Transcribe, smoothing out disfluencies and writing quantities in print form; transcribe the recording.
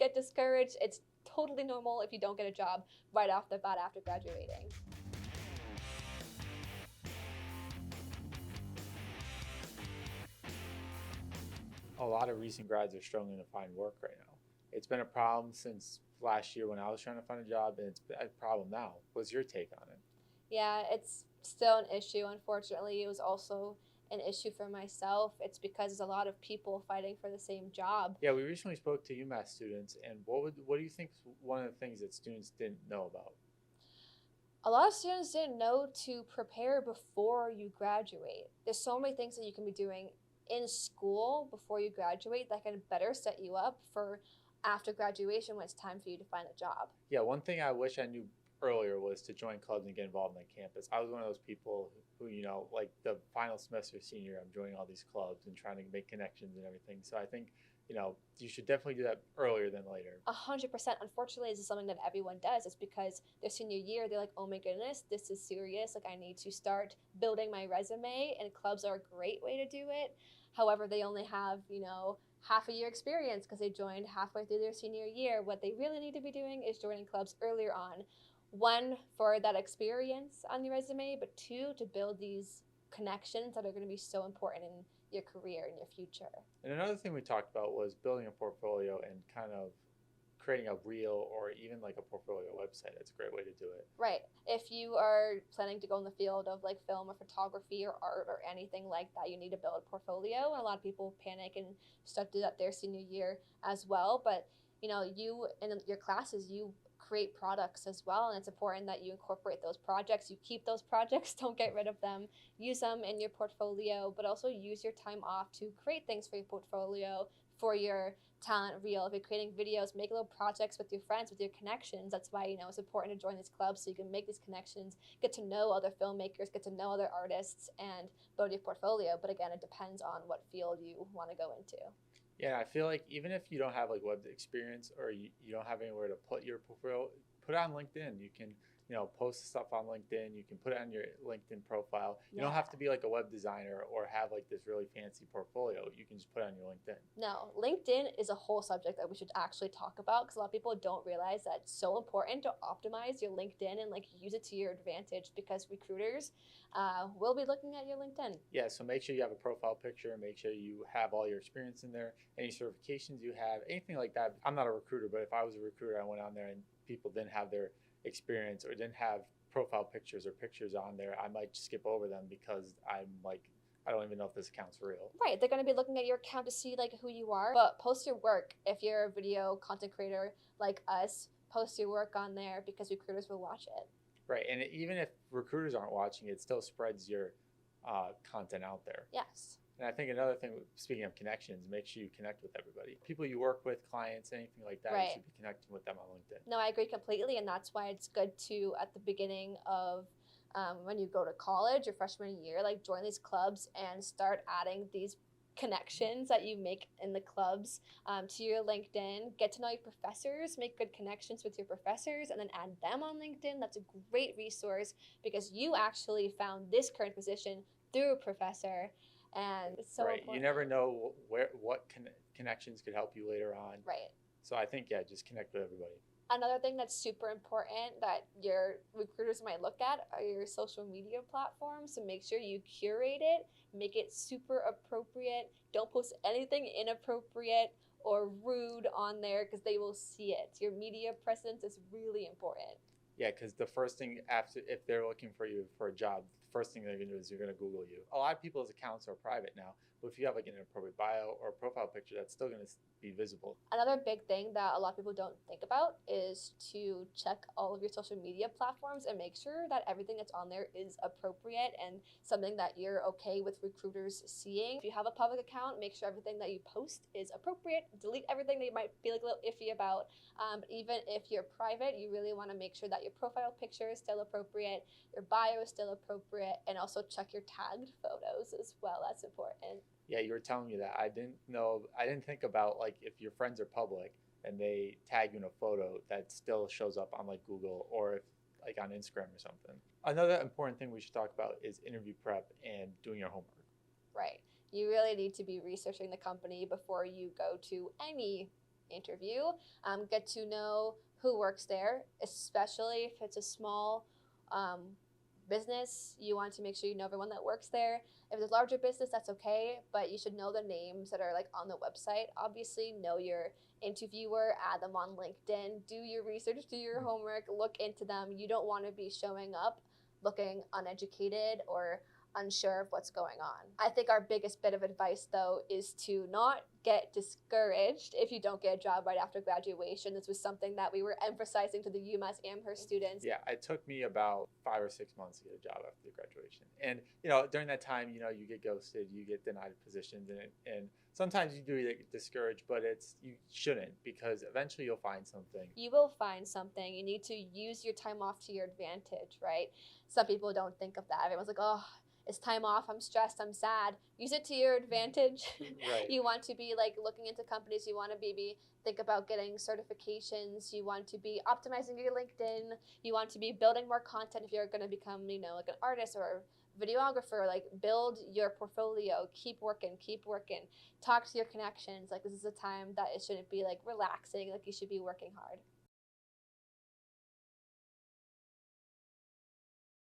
get discouraged. It's totally normal if you don't get a job right off the bat after graduating. A lot of recent grads are struggling to find work right now. It's been a problem since last year when I was trying to find a job, and it's a problem now. What's your take on it? Yeah, it's still an issue. Unfortunately, it was also an issue for myself. It's because there's a lot of people fighting for the same job. Yeah, we recently spoke to UMass students, and what do you think is one of the things that students didn't know about? A lot of students didn't know to prepare before you graduate. There's so many things that you can be doing in school before you graduate that can better set you up for after graduation when it's time for you to find a job. Yeah, one thing I wish I knew earlier was to join clubs and get involved on campus. I was one of those people who, like the final semester senior, I'm joining all these clubs and trying to make connections and everything. So I think, you should definitely do that earlier than later. 100%. Unfortunately, this is something that everyone does. It's because their senior year, they're like, oh my goodness, this is serious. Like, I need to start building my resume, and clubs are a great way to do it. However, they only have, half a year experience because they joined halfway through their senior year. What they really need to be doing is joining clubs earlier on. One, for that experience on your resume, but two, to build these connections that are going to be so important in your career and your future. And another thing we talked about was building a portfolio and kind of creating a reel or even like a portfolio website. That's a great way to do it. Right. If you are planning to go in the field of like film or photography or art or anything like that, you need to build a portfolio. And a lot of people panic and start to do that their senior year as well. But you in your classes, you create products as well, and it's important that you incorporate those projects. You keep those projects, don't get rid of them. Use them in your portfolio, but also use your time off to create things for your portfolio, for your talent reel. If you're creating videos, make little projects with your friends, with your connections. That's why it's important to join these clubs so you can make these connections, get to know other filmmakers, get to know other artists, and build your portfolio. But again, it depends on what field you want to go into. Yeah, I feel like even if you don't have like web experience or you don't have anywhere to put your portfolio, put it on LinkedIn. You can, post stuff on LinkedIn. You can put it on your LinkedIn profile. You don't Yeah. have to be like a web designer or have like this really fancy portfolio. You can just put it on your LinkedIn. No, LinkedIn is a whole subject that we should actually talk about because a lot of people don't realize that it's so important to optimize your LinkedIn and like use it to your advantage because recruiters will be looking at your LinkedIn. Yeah, so make sure you have a profile picture. Make sure you have all your experience in there, any certifications you have, anything like that. I'm not a recruiter, but if I was a recruiter, I went on there and people didn't have their experience or didn't have profile pictures or pictures on there, I might skip over them because I'm like, I don't even know if this account's real. Right, they're going to be looking at your account to see like who you are, but post your work. If you're a video content creator like us, post your work on there because recruiters will watch it. Right, and even if recruiters aren't watching, it still spreads your content out there. Yes. And I think another thing, speaking of connections, make sure you connect with everybody. People you work with, clients, anything like that, Right. You should be connecting with them on LinkedIn. No, I agree completely, and that's why it's good to at the beginning of when you go to college, your freshman year, like join these clubs and start adding these connections that you make in the clubs to your LinkedIn. Get to know your professors, make good connections with your professors, and then add them on LinkedIn. That's a great resource because you actually found this current position through a professor, and it's so right. important. You never know what connections could help you later on. Right. So I think, yeah, just connect with everybody. Another thing that's super important that your recruiters might look at are your social media platforms. So make sure you curate it, make it super appropriate. Don't post anything inappropriate or rude on there because they will see it. Your media presence is really important. Yeah, because the first thing after, if they're looking for you for a job, the first thing they're going to do is you're going to Google you. A lot of people's accounts are private now, but if you have like an inappropriate bio or profile picture, that's still going to be visible. Another big thing that a lot of people don't think about is to check all of your social media platforms and make sure that everything that's on there is appropriate and something that you're okay with recruiters seeing. If you have a public account, make sure everything that you post is appropriate. Delete everything that you might be like a little iffy about. Even if you're private, you really want to make sure that your profile picture is still appropriate, your bio is still appropriate, and also check your tagged photos as well. That's important. Yeah, you were telling me that. I didn't think about like if your friends are public and they tag you in a photo that still shows up on like Google or if like on Instagram or something. Another important thing we should talk about is interview prep and doing your homework. Right. You really need to be researching the company before you go to any interview. Get to know who works there, especially if it's a small um, business. You want to make sure you know everyone that works there. If it's a larger business, that's okay, but you should know the names that are like on the website. Obviously, know your interviewer, add them on LinkedIn, do your research, do your homework, look into them. You don't want to be showing up looking uneducated or unsure of what's going on. I think our biggest bit of advice, though, is to not get discouraged if you don't get a job right after graduation. This was something that we were emphasizing to the UMass Amherst students. Yeah, it took me about 5 or 6 months to get a job after graduation. And, during that time, you get ghosted, you get denied positions, and sometimes you do get discouraged, but you shouldn't, because eventually you'll find something. You will find something. You need to use your time off to your advantage, right? Some people don't think of that. Everyone's like, oh, it's time off, I'm stressed, I'm sad. Use it to your advantage. Right. You want to be like looking into companies, you want to be think about getting certifications, you want to be optimizing your LinkedIn, you want to be building more content if you're going to become, like an artist or a videographer. Like, build your portfolio, keep working, talk to your connections. Like, this is a time that it shouldn't be like relaxing, like you should be working hard.